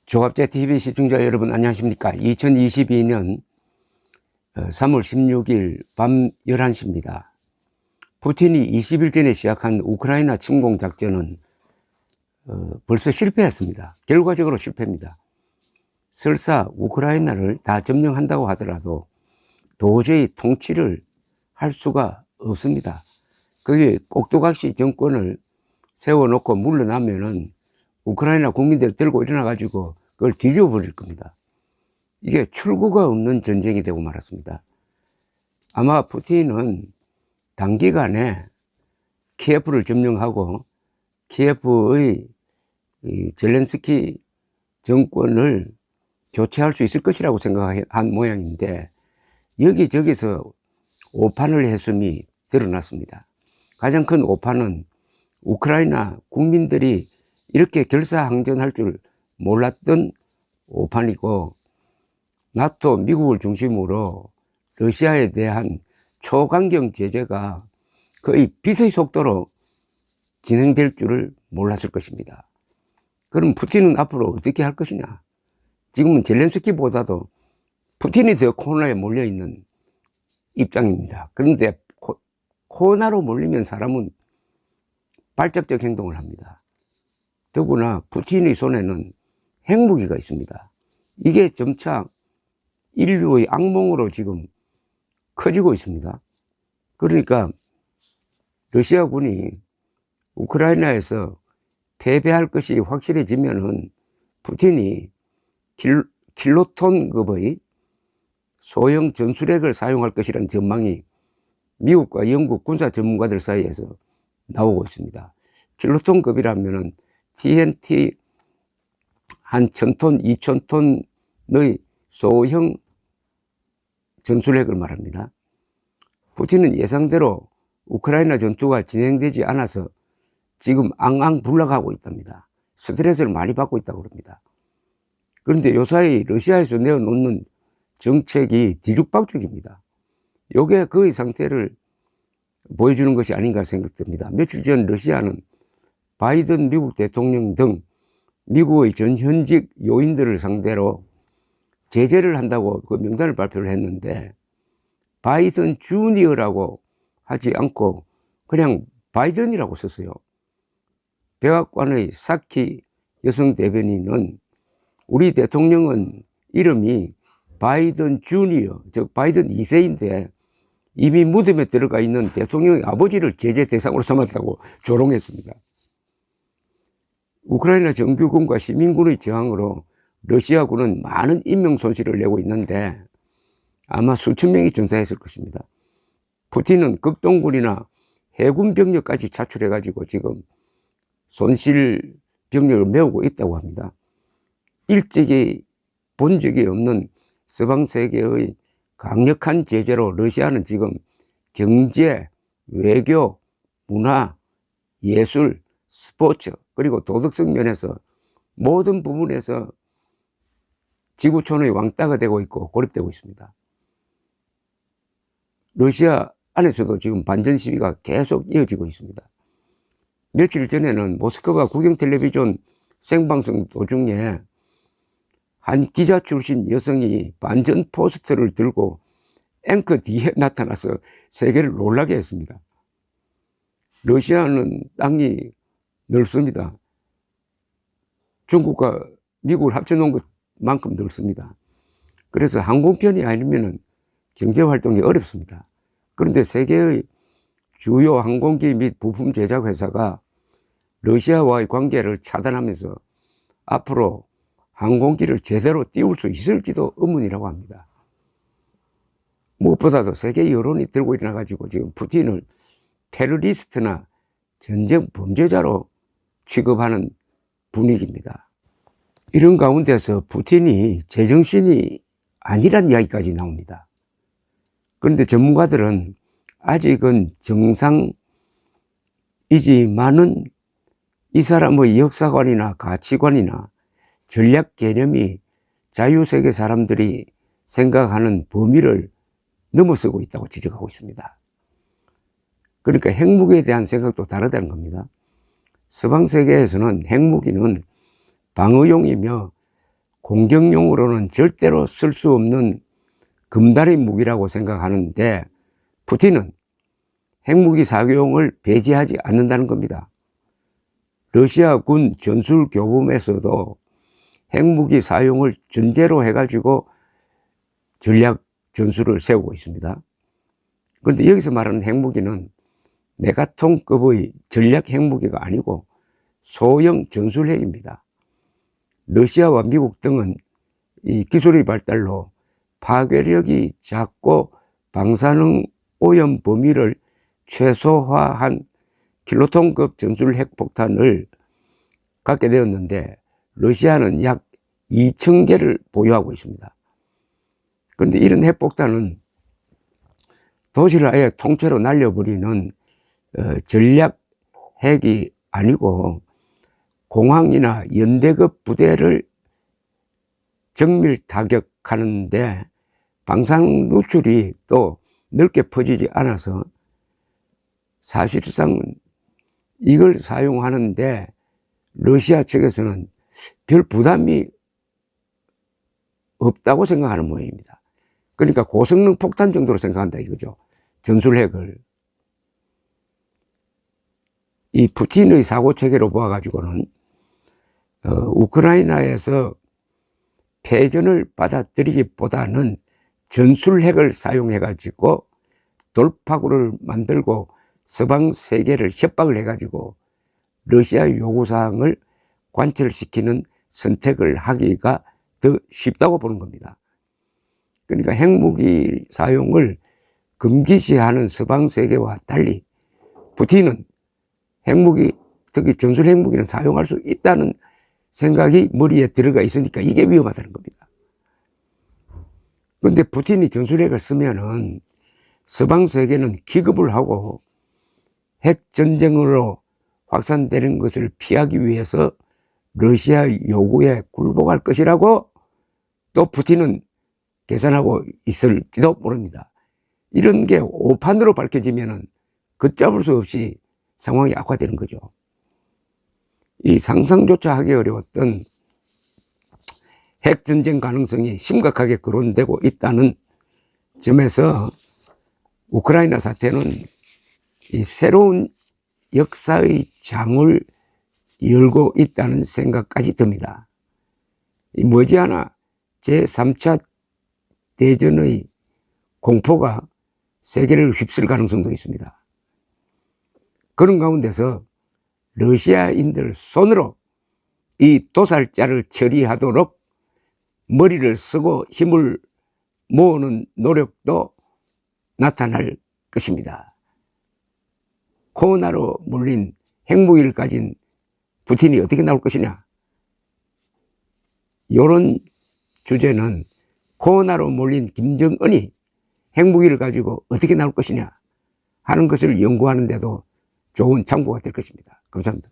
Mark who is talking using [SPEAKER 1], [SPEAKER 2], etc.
[SPEAKER 1] 조갑제 TV 시청자 여러분 안녕하십니까? 2022년 3월 16일 밤 11시입니다. 푸틴이 20일 전에 시작한 우크라이나 침공 작전은 벌써 실패했습니다. 결과적으로 실패입니다. 설사 우크라이나를 다 점령한다고 하더라도 도저히 통치를 할 수가 없습니다. 그게 꼭두각시 정권을 세워놓고 물러나면은 우크라이나 국민들 들고 일어나가지고 그걸 뒤집어 버릴 겁니다. 이게 출구가 없는 전쟁이 되고 말았습니다. 아마 푸틴은 단기간에 키예프를 점령하고 키예프의 젤렌스키 정권을 교체할 수 있을 것이라고 생각한 모양인데 여기저기서 오판을 했음이 드러났습니다. 가장 큰 오판은 우크라이나 국민들이 이렇게 결사항전할 줄 몰랐던 오판이고, 나토 미국을 중심으로 러시아에 대한 초강경 제재가 거의 빛의 속도로 진행될 줄을 몰랐을 것입니다. 그럼 푸틴은 앞으로 어떻게 할 것이냐? 지금은 젤렌스키보다도 푸틴이 더 코너에 몰려있는 입장입니다. 그런데 코너로 몰리면 사람은 발작적 행동을 합니다. 더구나 푸틴의 손에는 핵무기가 있습니다. 이게 점차 인류의 악몽으로 지금 커지고 있습니다. 그러니까 러시아군이 우크라이나에서 패배할 것이 확실해지면은 푸틴이 킬로톤급의 소형 전술핵을 사용할 것이라는 전망이 미국과 영국 군사 전문가들 사이에서 나오고 있습니다. 킬로톤급이라면은 TNT 한 1000톤, 2000톤의 소형 전술핵을 말합니다. 푸틴은 예상대로 우크라이나 전투가 진행되지 않아서 지금 앙앙불락하고 있답니다. 스트레스를 많이 받고 있다고 합니다. 그런데 요사이 러시아에서 내어놓는 정책이 뒤죽박죽입니다. 요게 그의 상태를 보여주는 것이 아닌가 생각됩니다. 며칠 전 러시아는 바이든 미국 대통령 등 미국의 전현직 요인들을 상대로 제재를 한다고 그 명단을 발표를 했는데, 바이든 주니어라고 하지 않고 그냥 바이든이라고 썼어요. 백악관의 사키 여성 대변인은 우리 대통령은 이름이 바이든 주니어, 즉 바이든 2세인데 이미 무덤에 들어가 있는 대통령의 아버지를 제재 대상으로 삼았다고 조롱했습니다. 우크라이나 정규군과 시민군의 저항으로 러시아군은 많은 인명 손실을 내고 있는데 아마 수천 명이 전사했을 것입니다. 푸틴은 극동군이나 해군 병력까지 차출해가지고 지금 손실 병력을 메우고 있다고 합니다. 일찍이 본 적이 없는 서방 세계의 강력한 제재로 러시아는 지금 경제, 외교, 문화, 예술, 스포츠, 그리고 도덕성 면에서 모든 부분에서 지구촌의 왕따가 되고 있고 고립되고 있습니다. 러시아 안에서도 지금 반전 시위가 계속 이어지고 있습니다. 며칠 전에는 모스크바 국영텔레비전 생방송 도중에 한 기자 출신 여성이 반전 포스터를 들고 앵커 뒤에 나타나서 세계를 놀라게 했습니다. 러시아는 땅이 넓습니다. 중국과 미국을 합쳐놓은 것만큼 넓습니다. 그래서 항공편이 아니면 경제활동이 어렵습니다. 그런데 세계의 주요 항공기 및 부품 제작 회사가 러시아와의 관계를 차단하면서 앞으로 항공기를 제대로 띄울 수 있을지도 의문이라고 합니다. 무엇보다도 세계 여론이 들고 일어나가지고 지금 푸틴을 테러리스트나 전쟁 범죄자로 취급하는 분위기입니다. 이런 가운데서 푸틴이 제정신이 아니란 이야기까지 나옵니다. 그런데 전문가들은 아직은 정상이지만은 이 사람의 역사관이나 가치관이나 전략 개념이 자유세계 사람들이 생각하는 범위를 넘어서고 있다고 지적하고 있습니다. 그러니까 핵무기에 대한 생각도 다르다는 겁니다. 서방 세계에서는 핵무기는 방어용이며 공격용으로는 절대로 쓸 수 없는 금단의 무기라고 생각하는데 푸틴은 핵무기 사용을 배제하지 않는다는 겁니다. 러시아 군 전술 교범에서도 핵무기 사용을 전제로 해가지고 전략 전술을 세우고 있습니다. 그런데 여기서 말하는 핵무기는 메가톤급의 전략 핵무기가 아니고 소형 전술핵입니다. 러시아와 미국 등은 이 기술의 발달로 파괴력이 작고 방사능 오염 범위를 최소화한 킬로톤급 전술 핵폭탄을 갖게 되었는데 러시아는 약 2,000개를 보유하고 있습니다. 그런데 이런 핵폭탄은 도시를 아예 통째로 날려버리는 전략 핵이 아니고 공항이나 연대급 부대를 정밀 타격하는데 방사능 누출이 또 넓게 퍼지지 않아서 사실상 이걸 사용하는데 러시아 측에서는 별 부담이 없다고 생각하는 모양입니다. 그러니까 고성능 폭탄 정도로 생각한다 이거죠. 전술핵을. 이 푸틴의 사고체계로 보아가지고는 우크라이나에서 패전을 받아들이기보다는 전술핵을 사용해가지고 돌파구를 만들고 서방 세계를 협박을 해가지고 러시아 요구사항을 관철시키는 선택을 하기가 더 쉽다고 보는 겁니다. 그러니까 핵무기 사용을 금기시하는 서방 세계와 달리 푸틴은 핵무기, 특히 전술 핵무기는 사용할 수 있다는 생각이 머리에 들어가 있으니까 이게 위험하다는 겁니다. 그런데 푸틴이 전술핵을 쓰면은 서방 세계는 기급을 하고 핵전쟁으로 확산되는 것을 피하기 위해서 러시아 요구에 굴복할 것이라고 또 푸틴은 계산하고 있을지도 모릅니다. 이런 게 오판으로 밝혀지면은 걷잡을 수 없이 상황이 악화되는 거죠. 이 상상조차 하기 어려웠던 핵전쟁 가능성이 심각하게 거론되고 있다는 점에서 우크라이나 사태는 이 새로운 역사의 장을 열고 있다는 생각까지 듭니다. 이 머지않아 제3차 대전의 공포가 세계를 휩쓸 가능성도 있습니다. 그런 가운데서 러시아인들 손으로 이 도살자를 처리하도록 머리를 쓰고 힘을 모으는 노력도 나타날 것입니다. 코로나로 몰린 핵무기를 가진 푸틴이 어떻게 나올 것이냐, 이런 주제는 코로나로 몰린 김정은이 핵무기를 가지고 어떻게 나올 것이냐 하는 것을 연구하는 데도 좋은 참고가 될 것입니다. 감사합니다.